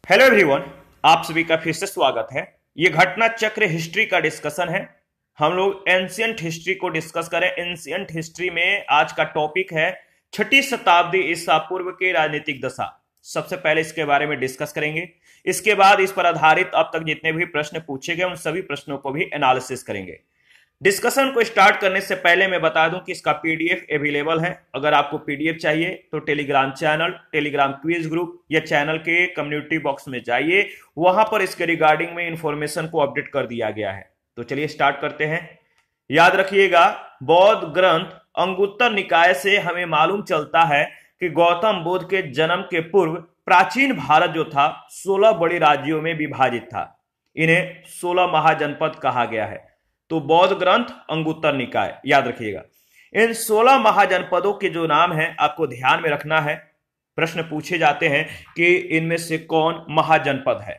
Hello everyone, आप सभी का फिर से स्वागत है। ये घटना चक्र हिस्ट्री का डिस्कशन है। हम लोग एंशियंट हिस्ट्री को डिस्कस करें। एंशियंट हिस्ट्री में आज का टॉपिक है 6ठी शताब्दी ईसा पूर्व की राजनीतिक दशा। सबसे पहले इसके बारे में डिस्कस करेंगे। इसके बाद इस पर आधारित अब तक जितने भी प्रश्न पूछे गए उन सभी प्रश्नों को भी एनालिसिस करेंगे। डिस्कशन को स्टार्ट करने से पहले मैं बता दूं कि इसका पीडीएफ अवेलेबल है। अगर आपको पीडीएफ चाहिए तो Telegram channel, Telegram quiz group या चैनल के कम्युनिटी बॉक्स में जाइए, वहां पर इसके रिगार्डिंग में इंफॉर्मेशन को अपडेट कर दिया गया है। तो चलिए स्टार्ट करते हैं। याद रखिएगा, बौद्ध ग्रंथ अंगुत्तर निकाय से हमें मालूम चलता है कि गौतम बुद्ध के जन्म के पूर्व प्राचीन भारत जो था 16 बड़े राज्यों में विभाजित था। इन्हें 16 महाजनपद कहा गया है। तो बौद्ध ग्रंथ अंगुत्तर निकाय याद रखिएगा। इन 16 महाजनपदों के जो नाम हैं आपको ध्यान में रखना है। प्रश्न पूछे जाते हैं कि इनमें से कौन महाजनपद है।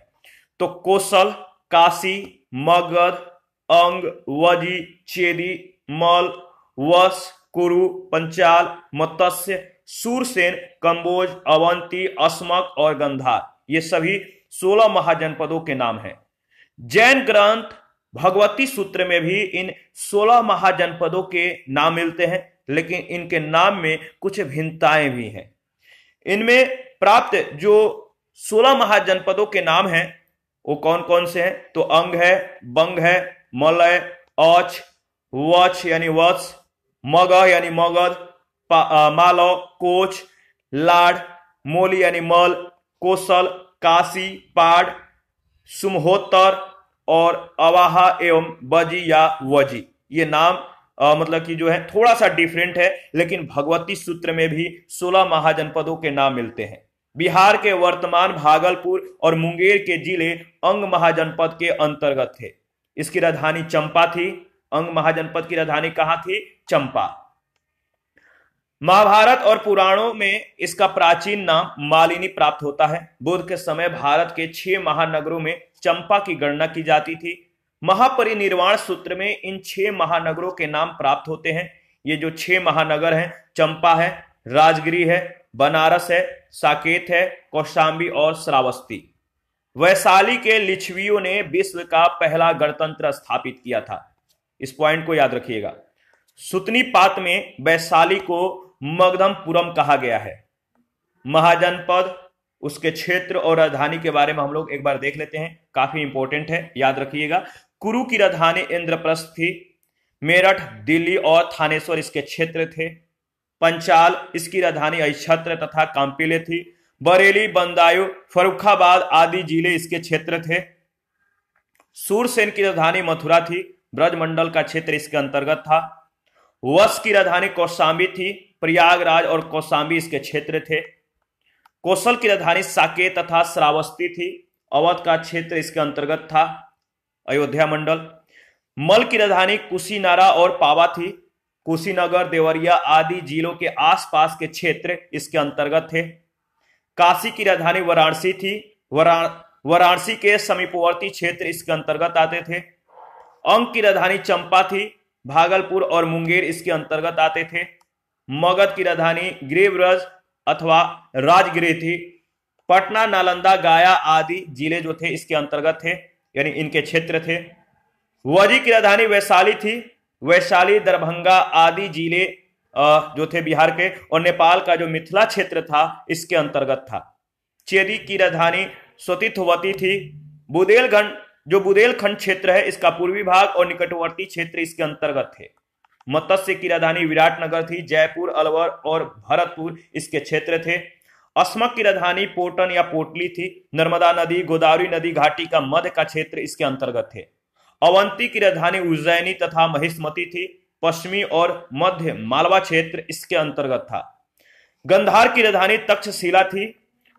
तो कौशल, काशी, मगध, अंग, वजी, चेदी, मल, वश, कुरु, पंचाल, मत्स्य, सूरसेन, कंबोज, अवंती, अस्मक और गंधार, ये सभी 16 महाजनपदों के नाम हैं। जैन ग्रंथ भगवती सूत्र में भी इन 16 महाजनपदों के नाम मिलते हैं, लेकिन इनके नाम में कुछ भिन्नताएं भी हैं। इनमें प्राप्त जो 16 महाजनपदों के नाम हैं वो कौन कौन से हैं। तो अंग है, बंग है, मलय, औच, वच यानी वत्स, मग यानी मगध, मालव, कोच, लाड, मोली यानी मल, कौशल, काशी, पाड, सुमहोत्तर और अवाहा एवं बजी या वजी। ये नाम मतलब कि जो है थोड़ा सा डिफरेंट है, लेकिन भगवती सूत्र में भी 16 महाजनपदों के नाम मिलते हैं। बिहार के वर्तमान भागलपुर और मुंगेर के जिले अंग महाजनपद के अंतर्गत थे। इसकी राजधानी चंपा थी। अंग महाजनपद की राजधानी कहां थी? चंपा। महाभारत और पुराणों में इसका प्राचीन नाम मालिनी प्राप्त होता है। बुद्ध के समय भारत के 6 महानगरों में चंपा की गणना की जाती थी। महापरिनिर्वाण सूत्र में इन 6 महानगरों के नाम प्राप्त होते हैं। ये जो 6 महानगर हैं, चंपा है, राजगिरी है, बनारस है, साकेत है, कौशांबी और श्रावस्ती। वैशाली के लिच्छवियों ने विश्व का पहला गणतंत्र स्थापित किया था। इस पॉइंट को याद रखिएगा। सुतनी पात में वैशाली को मगधमपुरम कहा गया है। महाजनपद, उसके क्षेत्र और राजधानी के बारे में हम लोग एक बार देख लेते हैं, काफी इंपॉर्टेंट है, याद रखिएगा। कुरु की राजधानी इंद्रप्रस्थ थी। मेरठ, दिल्ली और थानेश्वर इसके क्षेत्र थे। पंचाल, इसकी राजधानी अहिच्छत्र तथा कांपिले थी। बरेली, बंदायूं, फर्रुखाबाद आदि जिले इसके क्षेत्र थे। सूरसेन की राजधानी मथुरा थी। ब्रजमंडल का क्षेत्र इसके अंतर्गत था। वश की राजधानी कौशांबी थी। प्रयागराज और कौशांबी इसके क्षेत्र थे। कौशल की राजधानी साकेत तथा श्रावस्ती थी। अवध का क्षेत्र इसके अंतर्गत था, अयोध्या मंडल। मल की राजधानी कुशीनारा और पावा थी। कुशीनगर, देवरिया आदि जिलों के आसपास के क्षेत्र इसके अंतर्गत थे। काशी की राजधानी वाराणसी थी। वाराणसी के समीपवर्ती क्षेत्र इसके अंतर्गत आते थे। अंग की राजधानी चंपा थी। भागलपुर और मुंगेर इसके अंतर्गत आते थे। मगध की राजधानी गिरिब्रज अथवा राजगिरी थी। पटना, नालंदा, गया आदि जिले जो थे इसके अंतर्गत थे, यानी इनके क्षेत्र थे। वजी की राजधानी वैशाली थी। वैशाली, दरभंगा आदि जिले जो थे बिहार के, और नेपाल का जो मिथिला क्षेत्र था इसके अंतर्गत था। चेदी की राजधानी स्वतिथवती थी। बुंदेलखंड, जो बुंदेलखंड क्षेत्र है, इसका पूर्वी भाग और निकटवर्ती क्षेत्र इसके अंतर्गत थे। मत्स्य की राजधानी विराटनगर थी। जयपुर, अलवर और भरतपुर इसके क्षेत्र थे। अस्मक की राजधानी पोटन या पोटली थी। नर्मदा नदी, गोदावरी नदी घाटी का मध्य का क्षेत्र इसके अंतर्गत थे। अवंती की राजधानी उज्जैनी तथा महिष्मती थी। पश्चिमी और मध्य मालवा क्षेत्र इसके अंतर्गत था। गंधार की राजधानी तक्षशिला थी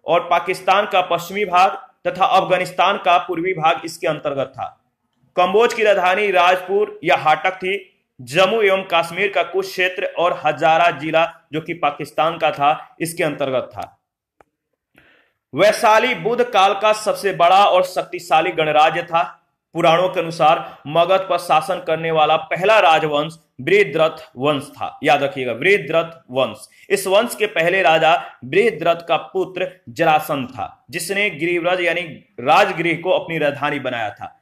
और पाकिस्तान का पश्चिमी भाग तथा अफगानिस्तान का पूर्वी भाग इसके अंतर्गत था। कंबोज की राजधानी राजपुर या हाटक थी। जम्मू एवं कश्मीर का कुछ क्षेत्र और हजारा जिला जो कि पाकिस्तान का था इसके अंतर्गत था। वैशाली बुद्ध काल का सबसे बड़ा और शक्तिशाली गणराज्य था। पुराणों के अनुसार मगध पर शासन करने वाला पहला राजवंश बृहद्रथ वंश था। याद रखिएगा, बृहद्रथ वंश। इस वंश के पहले राजा बृहद्रथ का पुत्र जरासंध था, जिसने गिरिव्रज यानी राजगृह को अपनी राजधानी बनाया था।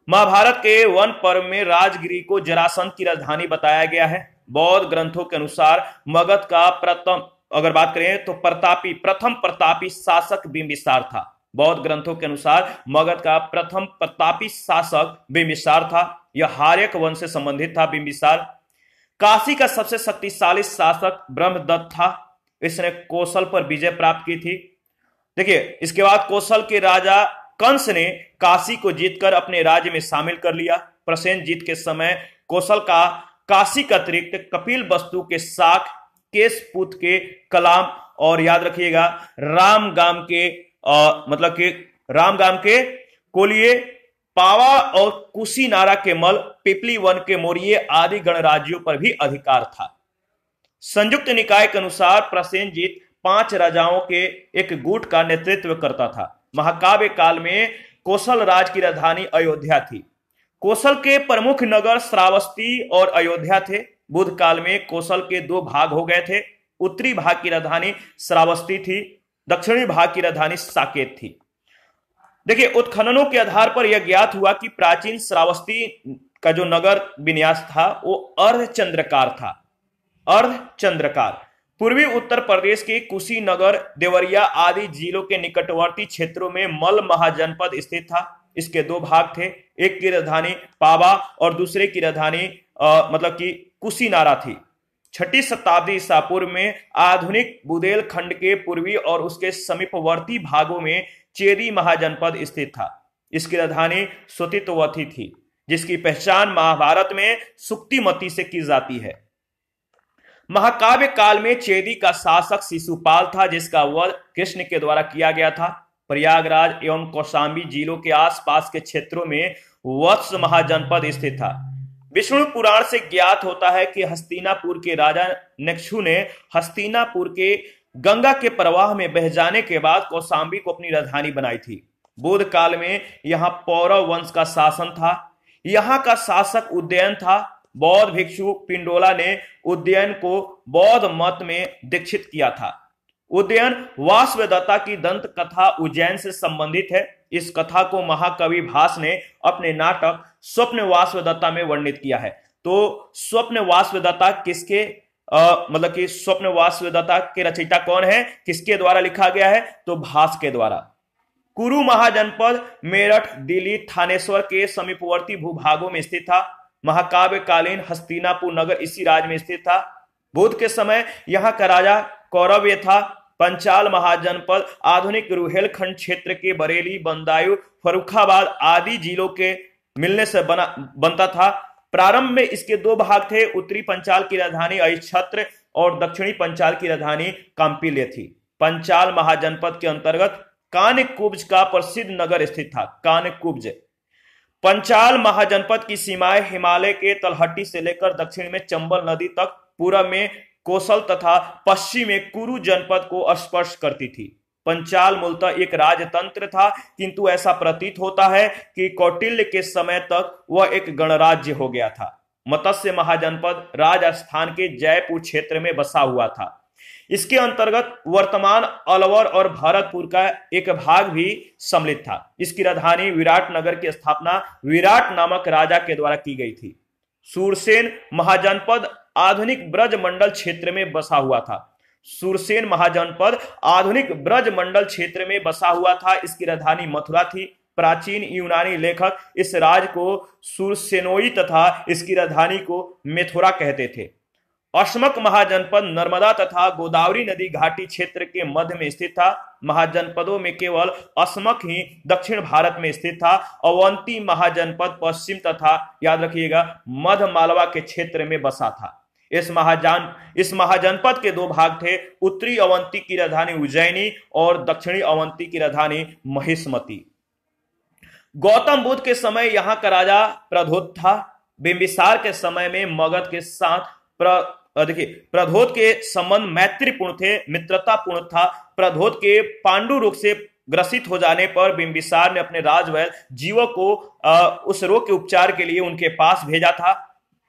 महाभारत के वन पर्व में राजगृह को जरासंध की राजधानी बताया गया है। बौद्ध ग्रंथों के अनुसार मगध का प्रथम अगर बात करें तो प्रथम प्रतापी शासक बिंबिसार था। बौद्ध ग्रंथों के अनुसार मगध का प्रथम प्रतापी शासक बिंबिसार था। यह हार्यक वंश से संबंधित था। बिंबिसार काशी का सबसे शक्तिशाली शासक ब्रह्मदत्त था। इसने कौशल पर विजय प्राप्त की थी। देखिए, इसके बाद कौशल के राजा कंस ने काशी को जीतकर अपने राज्य में शामिल कर लिया। प्रसेनजीत के समय कौशल का काशी का अतिरिक्त कपिल वस्तु के शाक, केशपुत के कलाम और याद रखिएगा रामगाम के कोलिये, पावा और कुशीनारा के मल, पिपली वन के मोरिये आदि गणराज्यों पर भी अधिकार था। संयुक्त निकाय के अनुसार प्रसेनजीत 5 राजाओं के एक गुट का नेतृत्व करता था। महाकाव्य काल में कौशल राज की राजधानी अयोध्या थी। कौशल के प्रमुख नगर श्रावस्ती और अयोध्या थे। बुद्ध काल में कौशल के 2 भाग हो गए थे। उत्तरी भाग की राजधानी श्रावस्ती थी, दक्षिणी भाग की राजधानी साकेत थी। देखिए, उत्खननों के आधार पर यह ज्ञात हुआ कि प्राचीन श्रावस्ती का जो नगर विन्यास था वो अर्धचंद्रकार था। अर्धचंद्रकार पूर्वी उत्तर प्रदेश के कुशीनगर, देवरिया आदि जिलों के निकटवर्ती क्षेत्रों में मल महाजनपद स्थित था। इसके 2 भाग थे, एक की राजधानी पावा और दूसरे की राजधानी कुशीनारा थी। 6ठी शताब्दी ईसा पूर्व में आधुनिक बुंदेलखंड के पूर्वी और उसके समीपवर्ती भागों में चेदी महाजनपद स्थित था। इसकी राजधानी स्वतितवथी थी, जिसकी पहचान महाभारत में सुक्तिमती से की जाती है। महाकाव्य काल में चेदी का शासक शिशुपाल था, जिसका वध कृष्ण के द्वारा किया गया था। प्रयागराज एवं कौशांबी जिलों के आसपास के क्षेत्रों में वत्स महाजनपद स्थित था। विष्णु पुराण से ज्ञात होता है कि हस्तिनापुर के राजा नेक्षु ने हस्तिनापुर के गंगा के प्रवाह में बह जाने के बाद कौशांबी को अपनी राजधानी बनाई थी। बुद्ध काल में यहां पौरव वंश का शासन था। यहां का शासक उदयन था। बौद्ध भिक्षु पिंडोला ने उदयन को बौद्ध मत में दीक्षित किया था। उदयन वासवदत्ता की दंत कथा उज्जैन से संबंधित है। इस कथा को महाकवि भास ने अपने नाटक स्वप्न वासवदत्ता में वर्णित किया है। तो स्वप्न वासवदत्ता स्वप्न वासवदत्ता के रचयिता कौन है, किसके द्वारा लिखा गया है, तो भास के द्वारा। कुरु महाजनपद मेरठ, दिल्ली, थानेश्वर के समीपवर्ती भूभागों में स्थित था। महाकाव्य कालीन हस्तिनापुर नगर इसी राज्य में स्थित था। बुद्ध के समय यहाँ का राजा कौरव्य था। पंचाल महाजनपद आधुनिक रुहेलखंड क्षेत्र के बरेली, बंदायूं, फर्रुखाबाद आदि जिलों के मिलने से बनता था। प्रारंभ में इसके 2 भाग थे। उत्तरी पंचाल की राजधानी अहिच्छत्र और दक्षिणी पंचाल की राजधानी कांपिल्य थी। पंचाल महाजनपद के अंतर्गत कान्यकुब्ज का प्रसिद्ध नगर स्थित था। कान्यकुब्ज पंचाल महाजनपद की सीमाएं हिमालय के तलहटी से लेकर दक्षिण में चंबल नदी तक, पूर्व में कौशल तथा पश्चिम में कुरु जनपद को स्पर्श करती थी। पंचाल मूलतः एक राजतंत्र था, किंतु ऐसा प्रतीत होता है कि कौटिल्य के समय तक वह एक गणराज्य हो गया था। मत्स्य महाजनपद राजस्थान के जयपुर क्षेत्र में बसा हुआ था। इसके अंतर्गत वर्तमान अलवर और भरतपुर का एक भाग भी सम्मिलित था। इसकी राजधानी विराटनगर की स्थापना विराट नामक राजा के द्वारा की गई थी। सूरसेन महाजनपद आधुनिक ब्रज मंडल क्षेत्र में बसा हुआ था। सूरसेन महाजनपद आधुनिक ब्रज मंडल क्षेत्र में बसा हुआ था। इसकी राजधानी मथुरा थी। प्राचीन यूनानी लेखक इस राज्य को सूरसेनोई तथा इसकी राजधानी को मेथोरा कहते थे। अश्मक महाजनपद नर्मदा तथा गोदावरी नदी घाटी क्षेत्र के मध्य में स्थित था। महाजनपदों में केवल अस्मक ही दक्षिण भारत में स्थित था। अवंती महाजनपद पश्चिम तथा याद रखिएगा मध्य मालवा के क्षेत्र में बसा था। इस महाजनपद के 2 भाग थे। उत्तरी अवंती की राजधानी उज्जैनी और दक्षिणी अवंती की राजधानी महिष्मती। गौतम बुद्ध के समय यहाँ का राजा प्रधोत था। बिंबिसार के समय में मगध के साथ प्रधोत के संबंध मैत्रीपूर्ण थे, मित्रतापूर्ण था। प्रधोत के पांडु रुख से ग्रसित हो जाने पर बिंबिसार ने अपने राजवैल जीवों को उस रोग के उपचार के लिए उनके पास भेजा था।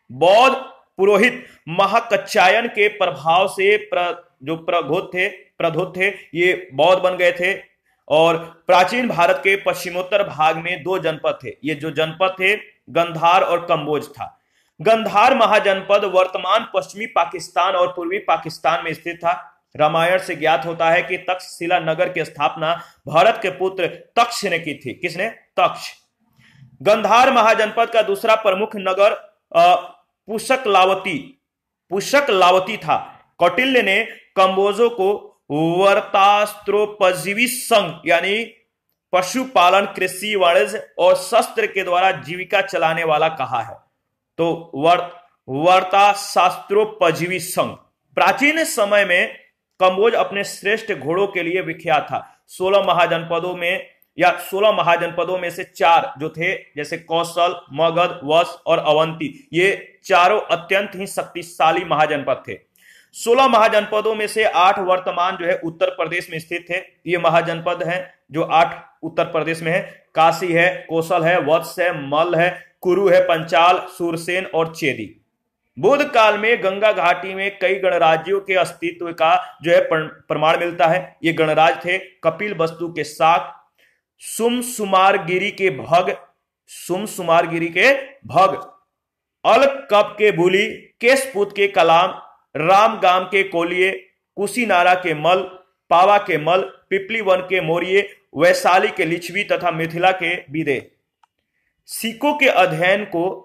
बौद्ध पुरोहित महाकच्छायन के प्रभाव से जो प्रधोत थे ये बौद्ध बन गए थे। और प्राचीन भारत के पश्चिमोत्तर भाग में दो जनपद थे। ये जो जनपद थे गंधार और कम्बोज था। गंधार महाजनपद वर्तमान पश्चिमी पाकिस्तान और पूर्वी पाकिस्तान में स्थित था। रामायण से ज्ञात होता है कि तक्षशिला नगर की स्थापना भरत के पुत्र तक्ष ने की थी। किसने? तक्ष। गंधार महाजनपद का दूसरा प्रमुख नगर पुशकलावती था। कौटिल्य ने कम्बोजों को वर्तास्त्रोपजीवी संघ यानी पशुपालन, कृषि, वाणिज्य और शस्त्र के द्वारा जीविका चलाने वाला कहा है। तो वर्ताशास्त्रोपजीवी संघ। प्राचीन समय में कम्बोज अपने श्रेष्ठ घोड़ों के लिए विख्यात था। 16 महाजनपदों में से 4 जो थे, जैसे कौशल, मगध, वश और अवंती, ये चारों अत्यंत ही शक्तिशाली महाजनपद थे। 16 महाजनपदों में से 8 वर्तमान जो है उत्तर प्रदेश में स्थित थे। ये महाजनपद हैं जो 8 उत्तर प्रदेश में है। काशी है, कौशल है, वत्स है, मल्ल है, कुरु है, पंचाल, सूरसेन और चेदी। बुद्ध काल में गंगा घाटी में कई गणराज्यों के अस्तित्व का जो है प्रमाण मिलता है। ये गणराज थे कपिल वस्तु के शाक, सुमसुमारगिरी के भग, अलकप के भूली, केशपुत के कलाम, रामगाम के कोलिये, कुशीनारा के मल, पावा के मल, पिपलीवन के मोरिये, वैशाली के लिच्छवी तथा मिथिला के बीदे। सिक्कों के अध्ययन को,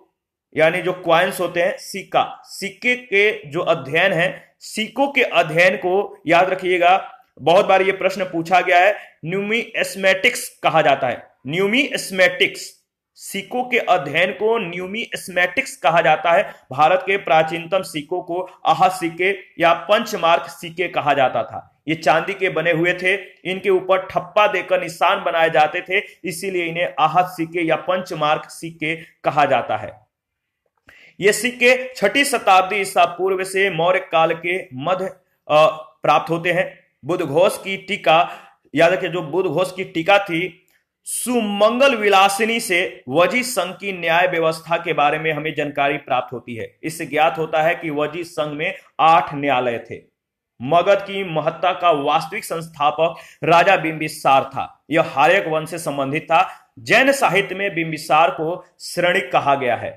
यानी जो क्वाइंस होते हैं, सिक्के के जो अध्ययन है, सिक्कों के अध्ययन को याद रखिएगा, बहुत बार ये प्रश्न पूछा गया है। न्यूमिस्मेटिक्स कहा जाता है। न्यूमिस्मेटिक्स, सिक्कों के अध्ययन को न्यूमिस्मेटिक्स कहा जाता है। भारत के प्राचीनतम सिक्कों को आहत सिक्के या पंचमार्क सिक्के कहा जाता था। ये चांदी के बने हुए थे। इनके ऊपर ठप्पा देकर निशान बनाए जाते थे, इसीलिए इन्हें आहत सिक्के या पंचमार्क सिक्के कहा जाता है। ये सिक्के 6ठी शताब्दी ईसा पूर्व से मौर्य काल के मध्य प्राप्त होते हैं। बुद्ध घोष की टीका याद रखिए, जो बुद्ध घोष की टीका थी सुमंगल विलासिनी से वजी संघ की न्याय व्यवस्था के बारे में हमें जानकारी प्राप्त होती है। इससे ज्ञात होता है कि वजी संघ में 8 न्यायालय थे। मगध की महत्ता का वास्तविक संस्थापक राजा बिंबिसार था। यह हार्यक वंश से संबंधित था। जैन साहित्य में बिंबिसार को श्रेणिक कहा गया है।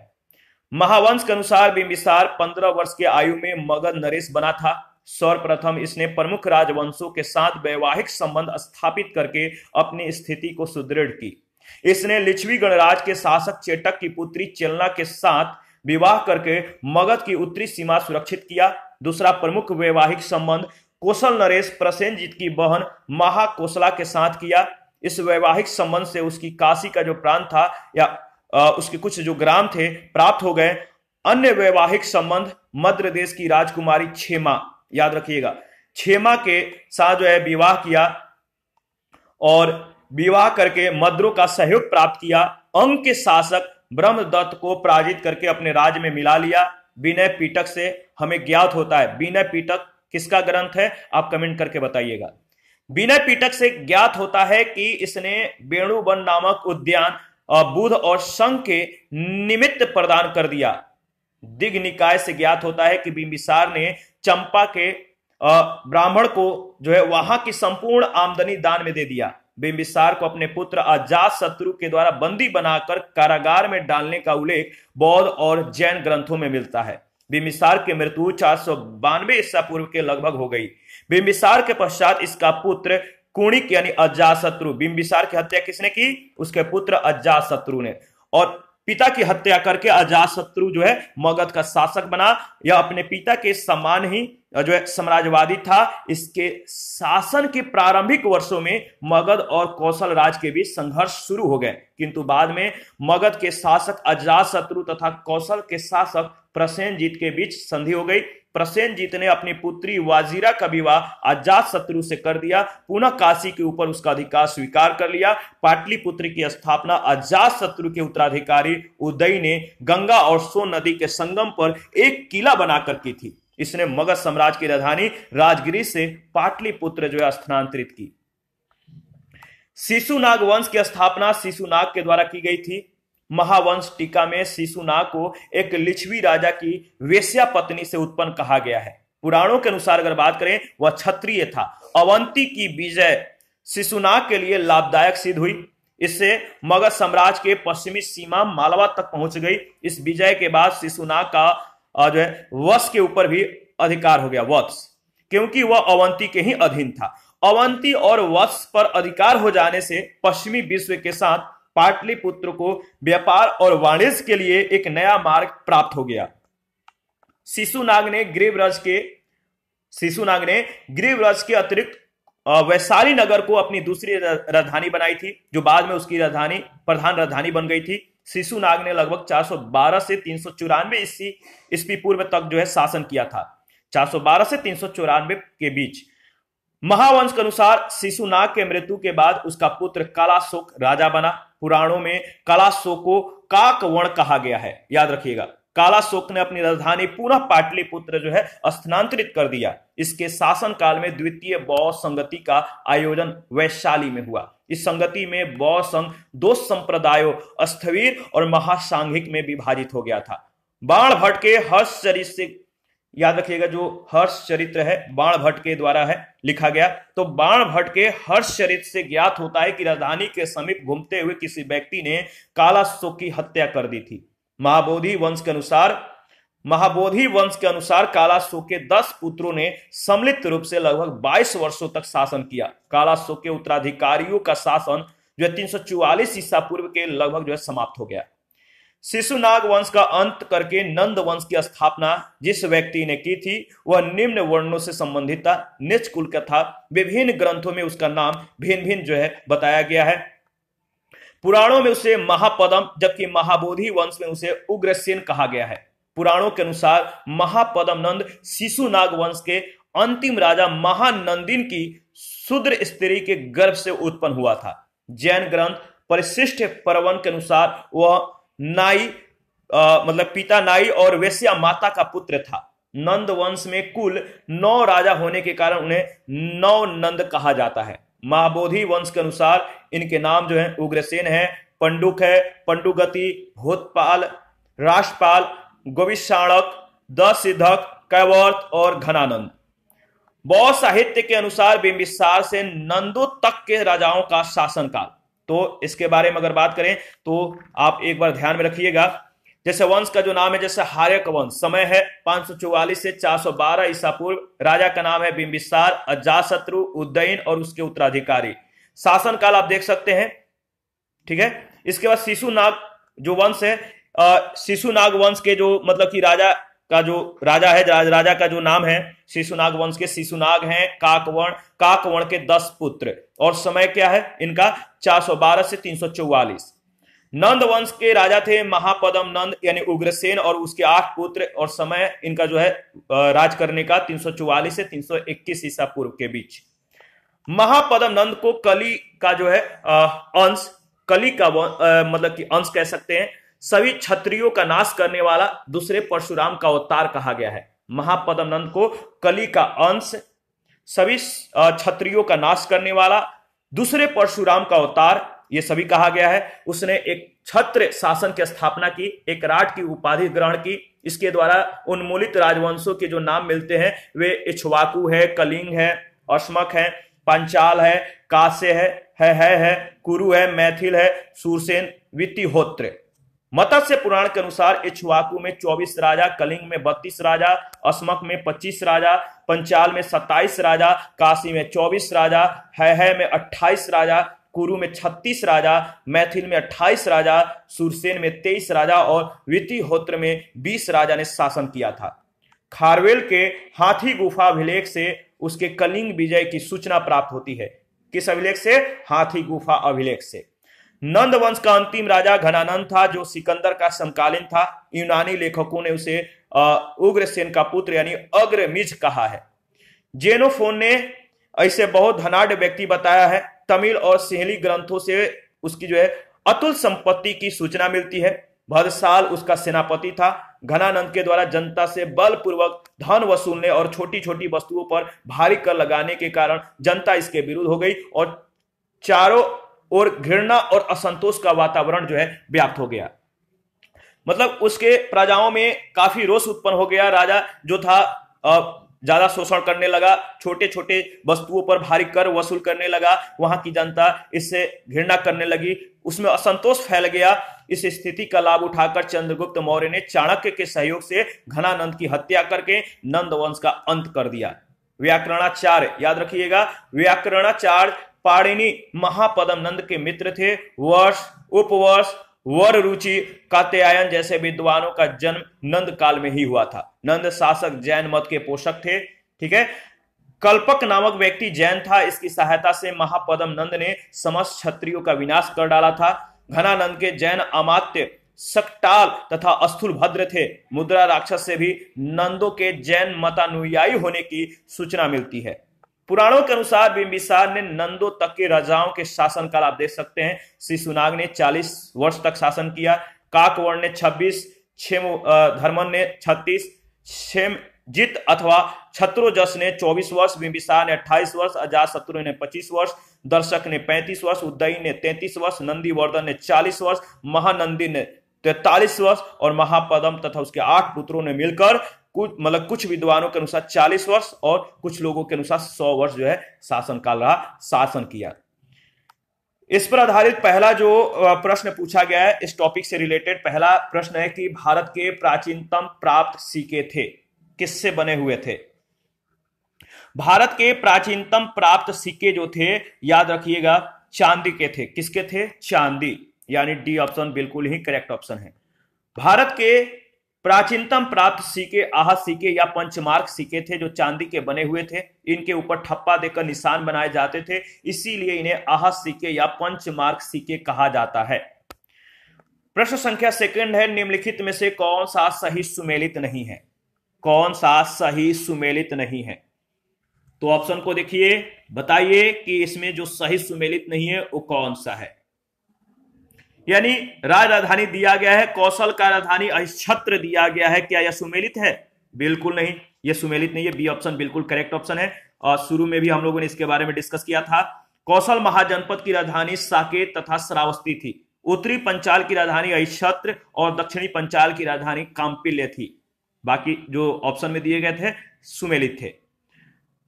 महावंश के अनुसार बिंबिसार 15 वर्ष की आयु में मगध नरेश बना था। सर्वप्रथम इसने प्रमुख राजवंशों के साथ वैवाहिक संबंध स्थापित करके अपनी स्थिति को सुदृढ़ की। इसने लिच्छवी गणराज के शासक चेटक की पुत्री चेलना के साथ विवाह करके मगध की उत्तरी सीमा सुरक्षित किया। दूसरा प्रमुख वैवाहिक संबंध कौशल नरेश प्रसेनजीत की बहन महाकोसला के साथ किया। इस वैवाहिक संबंध से उसकी काशी का जो प्रांत था या उसके कुछ जो ग्राम थे प्राप्त हो गए। अन्य वैवाहिक संबंध मध्य देश की राजकुमारी क्षेमा, याद रखिएगा, क्षेमा के साथ जो है विवाह किया और विवाह करके मद्रों का सहयोग प्राप्त किया। अंग के शासक ब्रह्मदत्त को पराजित करके अपने राज्य में मिला लिया। विनय पिटक से हमें ज्ञात होता है। विनय पिटक किसका ग्रंथ है, आप कमेंट करके बताइएगा। विनय पिटक से ज्ञात होता है कि इसने वेणुवन नामक उद्यान बुध और शंख के निमित्त प्रदान कर दिया। दिग् निकाय से ज्ञात होता है कि बिंबिसार ने चंपा के ब्राह्मण को जो है वहां की संपूर्ण आमदनी दान में दे दिया। बिंबिसार को अपने पुत्र अजातशत्रु के द्वारा बंदी बनाकर कारागार में डालने का उल्लेख बौद्ध और जैन ग्रंथों में मिलता है। बिंबिसार की मृत्यु 492 ईसा पूर्व के लगभग हो गई। बिंबिसार के पश्चात इसका पुत्र कुणिक यानी अजातशत्रु, बिंबिसार की हत्या किसने की? उसके पुत्र अजातशत्रु ने। और पिता की हत्या करके अजातशत्रु जो है मगध का शासक बना। यह अपने पिता के समान ही जो है साम्राज्यवादी था। इसके शासन के प्रारंभिक वर्षों में मगध और कौशल राज के बीच संघर्ष शुरू हो गए, किंतु बाद में मगध के शासक अजातशत्रु तथा कौशल के शासक प्रसेनजीत के बीच संधि हो गई। प्रसेनजीत ने अपनी पुत्री वाजिरा का विवाह अजातशत्रु से कर दिया। पुनः काशी के ऊपर उसका अधिकार स्वीकार कर लिया। पाटलिपुत्र की स्थापना अजातशत्रु के उत्तराधिकारी उदय ने गंगा और सोन नदी के संगम पर एक किला बनाकर की थी। इसने मगध साम्राज्य की राजधानी राजगिरी से पाटलिपुत्र जो है स्थानांतरित की। शिशुनाग वंश की स्थापना शिशुनाग के द्वारा की गई थी। महावंश टीका में शिशुनाग को एक लिच्छवी राजा की वेश्या पत्नी से उत्पन्न कहा गया है। पुराणों के अनुसार अगर बात करें, वह क्षत्रिय था। अवंती की विजय शिशुनाग के लिए लाभदायक सिद्ध हुई। इससे मगध साम्राज्य के पश्चिमी सीमा मालवा तक पहुंच गई। इस विजय के बाद शिशुनाग का जो है वश के ऊपर भी अधिकार हो गया, वत्स, क्योंकि वह अवंती के ही अधीन था। अवंती और वत्स पर अधिकार हो जाने से पश्चिमी विश्व के साथ पाटलिपुत्र को व्यापार और वाणिज्य के लिए एक नया मार्ग प्राप्त हो गया। शिशुनाग ने गिरिव्रज के अतिरिक्त वैशाली नगर को अपनी दूसरी राजधानी बनाई थी, जो बाद में उसकी प्रधान राजधानी बन गई थी। शिशुनाग ने लगभग 412 से 394 ईस्वी पूर्व तक जो है शासन किया था। 412 से 394 के बीच। महावंश के अनुसार शिशुनाग के मृत्यु के बाद उसका पुत्र कालाशोक राजा बना। पुराणों में कालाशोक को काकवण कहा गया है, याद रखिएगा। कालाशोक ने अपनी राजधानी पुनः पाटलिपुत्र जो है स्थानांतरित कर दिया। इसके शासन काल में द्वितीय बौद्ध संगति का आयोजन वैशाली में हुआ। इस संगति में बौद्ध संघ दो संप्रदायों स्थविर और महासांघिक में विभाजित हो गया था। बाणभट्ट के हर्ष चरित्र से, याद रखिएगा, जो हर्ष चरित्र है बाणभट्ट के द्वारा है लिखा गया। तो बाणभट्ट के हर्ष चरित्र से ज्ञात होता है कि राजधानी के समीप घूमते हुए किसी व्यक्ति ने कालाशोक की हत्या कर दी थी। महाबोधि वंश के अनुसार कालाशोक के 10 पुत्रों ने सम्मिलित रूप से लगभग 22 वर्षों तक शासन किया। कालाशोक के उत्तराधिकारियों का शासन जो है 344 ईसा पूर्व के लगभग जो है समाप्त हो गया। शिशुनाग वंश का अंत करके नंद वंश की स्थापना जिस व्यक्ति ने की थी वह निम्न वर्णों से संबंधित था, नीच कुल का था। विभिन्न ग्रंथों में उसका नाम भिन्न भिन्न जो है बताया गया है। पुराणों में उसे महापदम, जबकि महाबोधि वंश में उसे उग्रसेन कहा गया है। पुराणों के अनुसार महापदम नंद शिशुनाग वंश के अंतिम राजा महानंदिन की शूद्र स्त्री के गर्भ से उत्पन्न हुआ था। जैन ग्रंथ परिशिष्ट परवन के अनुसार वह नाई मतलब पिता नाई और वेश्या माता का पुत्र था। नंद वंश में कुल 9 राजा होने के कारण उन्हें 9 नंद कहा जाता है। महाबोधि वंश के अनुसार इनके नाम जो है उग्रसेन है, पंडुक है, पंडुगति, भूतपाल, राष्ट्रपाल, गोविशाणक, दसिद्धक, कैवर्त और घनानंद। बौद्ध साहित्य के अनुसार बिंबिसार से नंदों तक के राजाओं का शासनकाल। तो इसके बारे में अगर बात करें तो आप एक बार ध्यान में रखिएगा। जैसे वंश का जो नाम है, जैसे हार्यक वंश, समय है 544 से 412 ईसा पूर्व। राजा का नाम है बिंबिसार, अजातशत्रु, उदयन और उसके उत्तराधिकारी। शासन काल आप देख सकते हैं, ठीक है। इसके बाद शिशुनाग जो वंश है, शिशुनाग वंश के जो मतलब कि राजा है, राजा का जो नाम है शिशुनाग वंश के, शिशुनाग हैं काकवण के 10 पुत्र और समय क्या है इनका 412 से 344। नंद वंश के राजा थे महापदम नंद यानी उग्रसेन और उसके 8 पुत्र और समय इनका जो है राज करने का 344 से 321 ईसा पूर्व के बीच। महापदम नंद को कली का जो है अंश, कली का मतलब कि अंश कह सकते हैं। सभी क्षत्रियों का नाश करने वाला दूसरे परशुराम का अवतार कहा गया है। महापदम नंद को कली का अंश, सभी क्षत्रियों का नाश करने वाला दूसरे परशुराम का अवतार, ये सभी कहा गया है। उसने एक छत्र शासन की स्थापना की, एक राट की उपाधि ग्रहण की। इसके द्वारा उन्मूलित राजवंशों के जो नाम मिलते हैं वे इक्ष्वाकु है, कलिंग है, अश्मक है, पंचाल है, कास्य है, कुरु है, मैथिल है, सूरसेन, वितिहोत्र। मत्स्य पुराण के अनुसार इक्ष्वाकु में 24 राजा, कलिंग में 32 राजा, अस्मक में 25 राजा, पंचाल में 27 राजा, काशी में 24 राजा, है में 28 राजा, कुरु में 36 राजा, मैथिल में 28 राजा, सूरसेन में 23 राजा और वितिहोत्र में 20 राजा ने शासन किया था। खारवेल के हाथी गुफा अभिलेख से उसके कलिंग विजय की सूचना प्राप्त होती है। किस अभिलेख से? हाथी गुफा अभिलेख से। नंद वंश का अंतिम राजा घनानंद था जो सिकंदर का समकालीन था। यूनानी लेखकों ने उसे उग्रसेन का पुत्र यानी अग्रमिज कहा है। जेनोफोन ने ऐसे बहुत धनाढ़ व्यक्ति बताया है। तमिल और सिंहली ग्रंथों से उसकी जो है अतुल संपत्ति की सूचना मिलती है। भद्रसाल उसका सेनापति था। घनानंद के द्वारा जनता से बलपूर्वक धन वसूलने और छोटी छोटी वस्तुओं पर भारी कर लगाने के कारण जनता इसके विरुद्ध हो गई और चारों और घृणा और असंतोष का वातावरण जो है व्याप्त हो गया। मतलब उसके प्रजाओं में काफी रोष उत्पन्न हो गया। राजा जो था ज्यादा शोषण करने लगा, छोटे छोटे वस्तुओं पर भारी कर वसूल करने लगा, वहां की जनता इससे घृणा करने लगी, उसमें असंतोष फैल गया। इस स्थिति का लाभ उठाकर चंद्रगुप्त मौर्य ने चाणक्य के सहयोग से घनानंद की हत्या करके नंद वंश का अंत कर दिया। व्याकरणाचार्य, याद रखिएगा, व्याकरणाचार्य पाणिनि महापद्म नंद के मित्र थे। वर्ष, उपवर्ष, वर रुचि, कात्यायन जैसे विद्वानों का जन्म नंद काल में ही हुआ था। नंद शासक जैन मत के पोषक थे। ठीक है। कल्पक नामक व्यक्ति जैन था। इसकी सहायता से महापद्म नंद ने समस्त क्षत्रियों का विनाश कर डाला था। घनानंद के जैन अमात्य सकटाल तथा स्थूलभद्र थे। मुद्रा राक्षस से भी नंदों के जैन मतानुयायी होने की सूचना मिलती है। पुराणों के अनुसार बिंबिसार ने नंदों तक के राजाओं के शासन काल आप देख सकते हैं। शिशुनाग ने 40 वर्ष तक शासन किया, काकवर्ण ने 26, धर्मन ने 36, क्षेमजित अथवा छत्रोजस ने 24 वर्ष, बिंबिसार ने 28 वर्ष, अजातशत्रु ने 25 वर्ष, दर्शक ने 35 वर्ष, उदयी ने 33 वर्ष, नंदीवर्धन ने 40 वर्ष, महानंदी ने 43 वर्ष और महापद्म तथा उसके 8 पुत्रों ने मिलकर कुछ विद्वानों के अनुसार 40 वर्ष और कुछ लोगों के अनुसार 100 वर्ष जो है शासन काल रहा, शासन किया। इस पर आधारित पहला जो प्रश्न पूछा गया है, इस टॉपिक से रिलेटेड पहला प्रश्न है कि भारत के प्राचीनतम प्राप्त सिक्के थे, किससे बने हुए थे? भारत के प्राचीनतम प्राप्त सिक्के जो थे, याद रखिएगा, चांदी के थे। किसके थे? चांदी, यानी डी ऑप्शन बिल्कुल ही करेक्ट ऑप्शन है। भारत के प्राचीनतम प्राप्त सिक्के आहत सिक्के या पंचमार्क सिक्के थे, जो चांदी के बने हुए थे। इनके ऊपर ठप्पा देकर निशान बनाए जाते थे, इसीलिए इन्हें आहत सिक्के या पंचमार्क सिक्के कहा जाता है। प्रश्न संख्या सेकंड है, निम्नलिखित में से कौन सा सही सुमेलित नहीं है? कौन सा सही सुमेलित नहीं है? तो ऑप्शन को देखिए, बताइए कि इसमें जो सही सुमेलित नहीं है वो कौन सा है। यानी राजधानी दिया गया है, कौशल का राजधानी अहिच्छत्र दिया गया है, क्या यह सुमेलित है? बिल्कुल नहीं, यह सुमेलित नहीं है। बी ऑप्शन बिल्कुल करेक्ट ऑप्शन है और शुरू में भी हम लोगों ने इसके बारे में डिस्कस किया था। कौशल महाजनपद की राजधानी साकेत तथा श्रावस्ती थी। उत्तरी पंचाल की राजधानी अहिच्छत्र और दक्षिणी पंचाल की राजधानी कांपिल्य थी। बाकी जो ऑप्शन में दिए गए थे सुमेलित थे।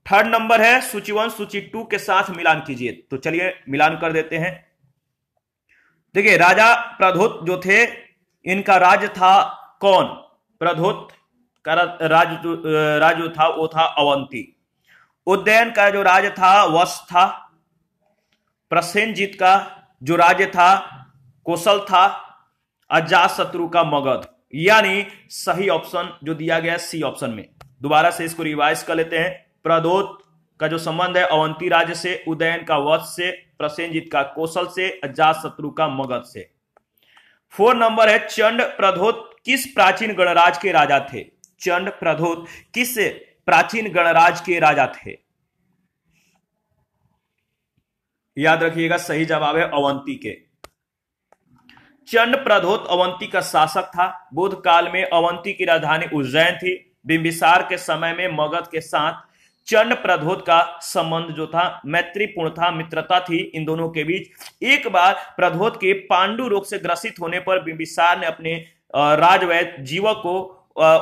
थर्ड नंबर है, सूची 1 सूची 2 के साथ मिलान कीजिए। तो चलिए मिलान कर देते हैं। देखिए, राजा प्रधोत जो थे, इनका राज्य था कौन? प्रधोत का राज जो था वो था अवंती। उदयन का जो राज्य था वश था। प्रसेनजीत का जो राज्य था कौशल था। अजातशत्रु का मगध। यानी सही ऑप्शन जो दिया गया सी ऑप्शन में। दोबारा से इसको रिवाइज कर लेते हैं। प्रधोत का जो संबंध है अवंती राज्य से, उदयन का वश से, प्रसेनजीत का कौशल से, अजातशत्रु का मगध से। 4 नंबर है, चंड प्रधोत किस प्राचीन गणराज के राजा थे? चंड प्रधोत किस प्राचीन गणराज के राजा थे? याद रखिएगा, सही जवाब है अवंती के। चंड प्रधोत अवंती का शासक था। बुद्ध काल में अवंती की राजधानी उज्जैन थी। बिंबिसार के समय में मगध के साथ चंड प्रधोत का संबंध जो था मैत्रीपूर्ण था, मित्रता थी इन दोनों के बीच। एक बार प्रधोत के पांडु रोग से ग्रसित होने पर बिंबिसार ने अपने राजवैद्य जीवक को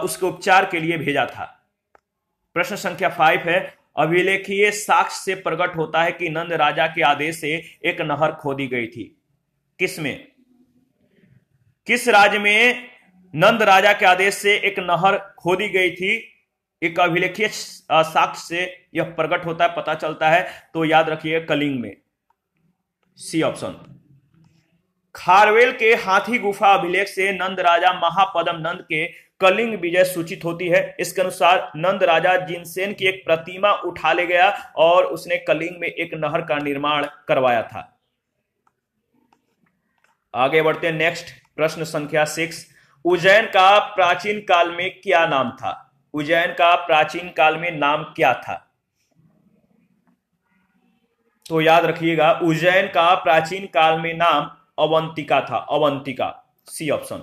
उसके उपचार के लिए भेजा था। प्रश्न संख्या 5 है, अभिलेखीय साक्ष्य से प्रकट होता है कि नंद राजा के आदेश से एक नहर खोदी गई थी। किसमें? किस राज्य में नंद राजा के आदेश से एक नहर खोदी गई थी? एक अभिलेखीय साक्ष्य से यह प्रकट होता है, पता चलता है। तो याद रखिए कलिंग में, सी ऑप्शन। खारवेल के हाथी गुफा अभिलेख से नंद राजा महापद्म नंद के कलिंग विजय सूचित होती है। इसके अनुसार नंद राजा जिनसेन की एक प्रतिमा उठा ले गया और उसने कलिंग में एक नहर का निर्माण करवाया था। आगे बढ़ते हैं नेक्स्ट प्रश्न संख्या 6। उज्जैन का प्राचीन काल में क्या नाम था? उज्जैन का प्राचीन काल में नाम क्या था? तो याद रखिएगा, उज्जैन का प्राचीन काल में नाम अवंतिका था। Avantika, C option.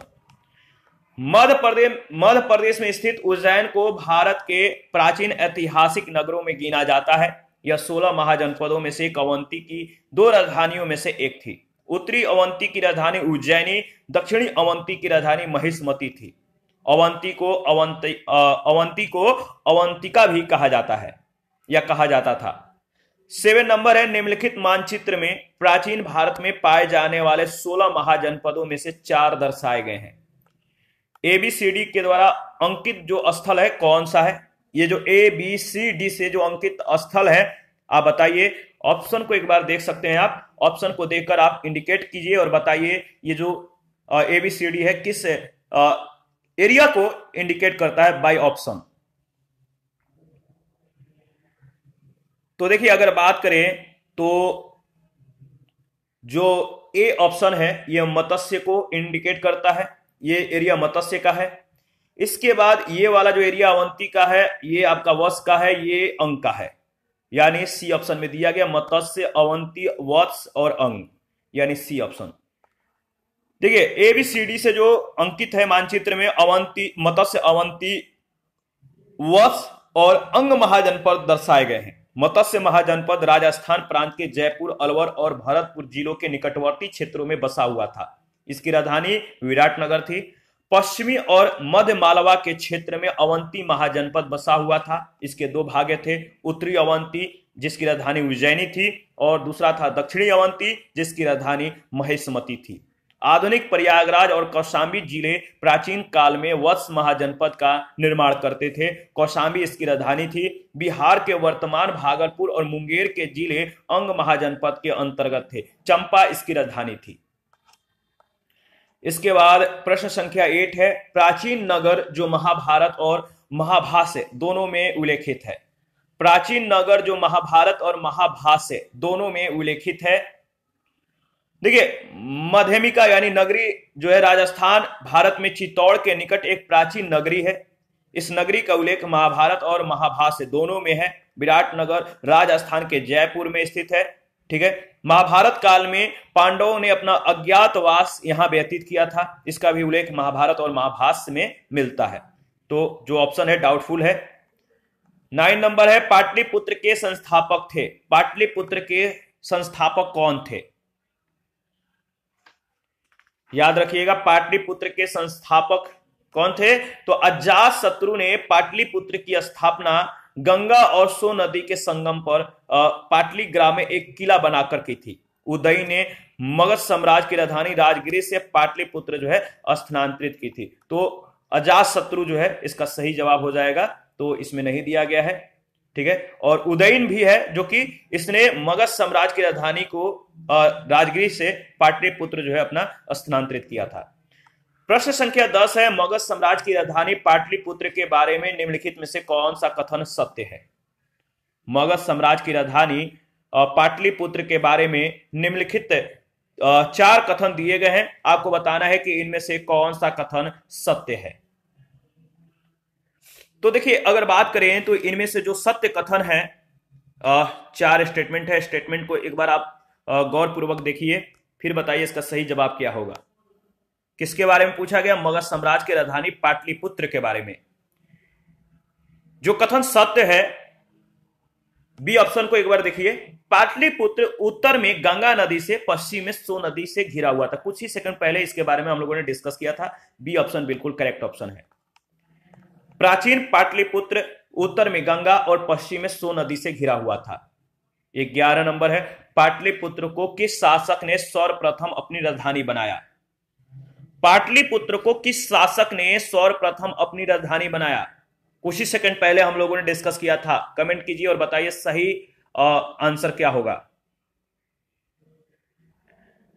मध्य प्रदेश में स्थित उज्जैन को भारत के प्राचीन ऐतिहासिक नगरों में गिना जाता है। यह 16 महाजनपदों में से एक अवंती की 2 राजधानियों में से एक थी। उत्तरी अवंती की राजधानी उज्जैनी, दक्षिणी अवंती की राजधानी महिष्मती थी। अवंती को अवंतिका भी कहा जाता है या कहा जाता था। 7 नंबर है, निम्नलिखित मानचित्र में प्राचीन भारत में पाए जाने वाले 16 महाजनपदों में से 4 दर्शाए गए हैं। ABCD के द्वारा अंकित जो स्थल है कौन सा है? ये जो ABCD से जो अंकित स्थल है आप बताइए। ऑप्शन को एक बार देख सकते हैं आप, ऑप्शन को देखकर आप इंडिकेट कीजिए और बताइए ये जो ABCD है किस एरिया को इंडिकेट करता है बाय ऑप्शन। तो देखिए अगर बात करें तो जो ए ऑप्शन है ये मत्स्य को इंडिकेट करता है, ये एरिया मत्स्य का है। इसके बाद ये वाला जो एरिया अवंती का है ये आपका वत्स का है, ये अंग का है, यानी सी ऑप्शन में दिया गया मत्स्य, अवंती, वत्स और अंग, यानी सी ऑप्शन। देखिए ABCD से जो अंकित है मानचित्र में अवंती, मत्स्य, अवंती, वत्स और अंग महाजनपद दर्शाए गए हैं। मत्स्य महाजनपद राजस्थान प्रांत के जयपुर, अलवर और भरतपुर जिलों के निकटवर्ती क्षेत्रों में बसा हुआ था। इसकी राजधानी विराटनगर थी। पश्चिमी और मध्य मालवा के क्षेत्र में अवंती महाजनपद बसा हुआ था। इसके 2 भाग थे, उत्तरी अवंती जिसकी राजधानी उज्जैनी थी और दूसरा था दक्षिणी अवंती जिसकी राजधानी महिष्मती थी। आधुनिक प्रयागराज और कौशांबी जिले प्राचीन काल में वत्स महाजनपद का निर्माण करते थे। कौशांबी इसकी राजधानी थी। बिहार के वर्तमान भागलपुर और मुंगेर के जिले अंग महाजनपद के अंतर्गत थे। चंपा इसकी राजधानी थी। इसके बाद प्रश्न संख्या 8 है, प्राचीन नगर जो महाभारत और महाभाष्य दोनों में उल्लेखित है। प्राचीन नगर जो महाभारत और महाभाष्य दोनों में उल्लेखित है। देखिए मध्यमिका यानी नगरी जो है राजस्थान भारत में चित्तौड़ के निकट एक प्राचीन नगरी है। इस नगरी का उल्लेख महाभारत और महाभाष्य दोनों में है। विराटनगर राजस्थान के जयपुर में स्थित है। ठीक है, महाभारत काल में पांडवों ने अपना अज्ञातवास यहां व्यतीत किया था। इसका भी उल्लेख महाभारत और महाभाष्य में मिलता है। तो जो ऑप्शन है डाउटफुल है। 9 नंबर है, पाटलिपुत्र के संस्थापक थे। पाटलिपुत्र के संस्थापक कौन थे? याद रखिएगा पाटलिपुत्र के संस्थापक कौन थे? तो अजातशत्रु ने पाटलिपुत्र की स्थापना गंगा और सो नदी के संगम पर पाटलिग्राम में एक किला बनाकर की थी। उदय ने मगध साम्राज्य की राजधानी राजगिरी से पाटलिपुत्र जो है स्थानांतरित की थी। तो अजातशत्रु जो है इसका सही जवाब हो जाएगा, तो इसमें नहीं दिया गया है। ठीक है, और उदयन भी है जो कि इसने मगध साम्राज्य की राजधानी को राजगिरी से पाटलिपुत्र जो है अपना स्थानांतरित किया था। प्रश्न संख्या 10 है, मगध साम्राज्य की राजधानी पाटलिपुत्र के बारे में निम्नलिखित में से कौन सा कथन सत्य है? मगध साम्राज्य की राजधानी पाटलिपुत्र के बारे में निम्नलिखित 4 कथन दिए गए हैं। आपको बताना है कि इनमें से कौन सा कथन सत्य है। तो देखिए अगर बात करें तो इनमें से जो सत्य कथन है 4 स्टेटमेंट है। स्टेटमेंट को एक बार आप गौरपूर्वक देखिए, फिर बताइए इसका सही जवाब क्या होगा। किसके बारे में पूछा गया? मगध साम्राज्य की राजधानी पाटलिपुत्र के बारे में। जो कथन सत्य है बी ऑप्शन को एक बार देखिए। पाटलिपुत्र उत्तर में गंगा नदी से, पश्चिम में सो नदी से घिरा हुआ था। कुछ ही सेकंड पहले इसके बारे में हम लोगों ने डिस्कस किया था। बी ऑप्शन बिल्कुल करेक्ट ऑप्शन है। प्राचीन पाटलिपुत्र उत्तर में गंगा और पश्चिम में सो नदी से घिरा हुआ था। 11 नंबर है, पाटलिपुत्र को किस शासक ने सर्वप्रथम अपनी राजधानी बनाया? पाटलिपुत्र को किस शासक ने सर्वप्रथम अपनी राजधानी बनाया? कुछ ही सेकंड पहले हम लोगों ने डिस्कस किया था। कमेंट कीजिए और बताइए सही आंसर क्या होगा।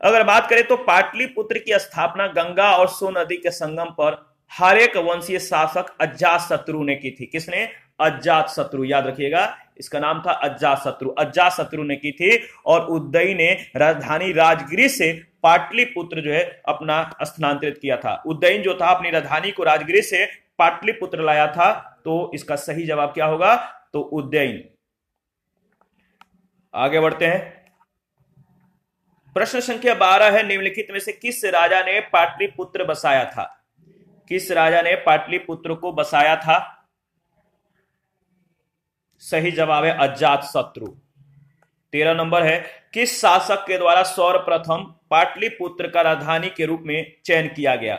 अगर बात करें तो पाटलिपुत्र की स्थापना गंगा और सो नदी के संगम पर हरेक वंशीय शासक अजातशत्रु ने की थी। किसने? अजातशत्रु। याद रखिएगा इसका नाम था अजातशत्रु। अजातशत्रु ने की थी। और उदय ने राजधानी राजगिरी से पाटलिपुत्र जो है अपना स्थानांतरित किया था। उदयन जो था अपनी राजधानी को राजगिरी से पाटलिपुत्र लाया था। तो इसका सही जवाब क्या होगा? तो उदयन। आगे बढ़ते हैं। प्रश्न संख्या 12 है, निम्नलिखित में से किस राजा ने पाटलिपुत्र बसाया था? किस राजा ने पाटलिपुत्र को बसाया था? सही जवाब है अजात शत्रु। 13 नंबर है, किस शासक के द्वारा सर्वप्रथम पाटलिपुत्र का राजधानी के रूप में चयन किया गया?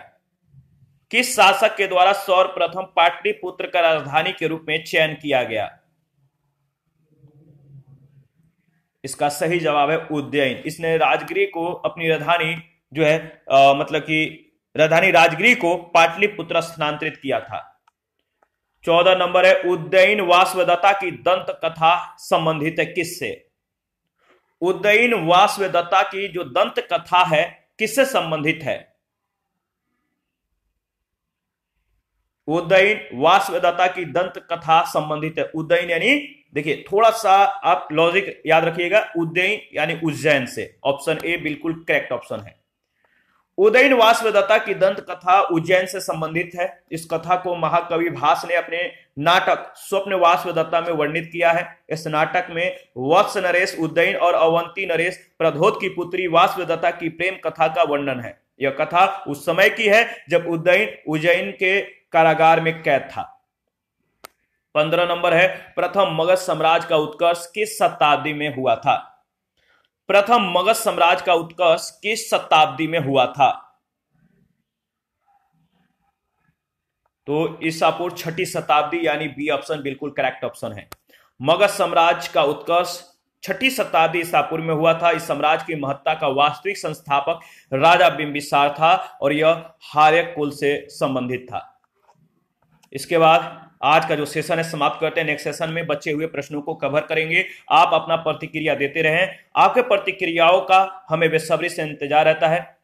किस शासक के द्वारा सर्वप्रथम पाटलिपुत्र का राजधानी के रूप में चयन किया गया? इसका सही जवाब है उज्जैन। इसने राजगिरी को अपनी राजधानी जो है मतलब कि राजधानी राजगिरी को पाटलिपुत्र स्थानांतरित किया था। 14 नंबर है, उज्जैन वासवदत्ता की दंत कथा संबंधित है किससे? उज्जैन वासवदत्ता की जो दंत कथा है किससे संबंधित है? उज्जैन वासवदत्ता की दंत कथा संबंधित है। उज्जैन यानी देखिए थोड़ा सा आप लॉजिक याद रखिएगा, उज्जैन यानी उज्जैन से। ऑप्शन ए बिल्कुल करेक्ट ऑप्शन है। उज्जैन वासवदत्ता की दंत कथा उज्जैन से संबंधित है। इस कथा को महाकवि भास ने अपने नाटक स्वप्न वासवदत्ता में वर्णित किया है। इस नाटक में वत्स नरेश उज्जैन और अवंती नरेश प्रद्योत की पुत्री वासवदत्ता की प्रेम कथा का वर्णन है। यह कथा उस समय की है जब उज्जैन के कारागार में कैद था। 15 नंबर है, प्रथम मगध साम्राज्य का उत्कर्ष किस शताब्दी में हुआ था? प्रथम मगध साम्राज्य का उत्कर्ष किस शताब्दी में हुआ था? तो ईसा पूर्व 6ठी शताब्दी यानी बी ऑप्शन बिल्कुल करेक्ट ऑप्शन है। मगध साम्राज्य का उत्कर्ष 6ठी शताब्दी ईसा पूर्व में हुआ था। इस साम्राज्य की महत्ता का वास्तविक संस्थापक राजा बिंबिसार था और यह हार्य कुल से संबंधित था। इसके बाद आज का जो सेशन है समाप्त करते हैं। नेक्स्ट सेशन में बचे हुए प्रश्नों को कवर करेंगे। आप अपना प्रतिक्रिया देते रहें। आपके प्रतिक्रियाओं का हमें बेसब्री से इंतजार रहता है।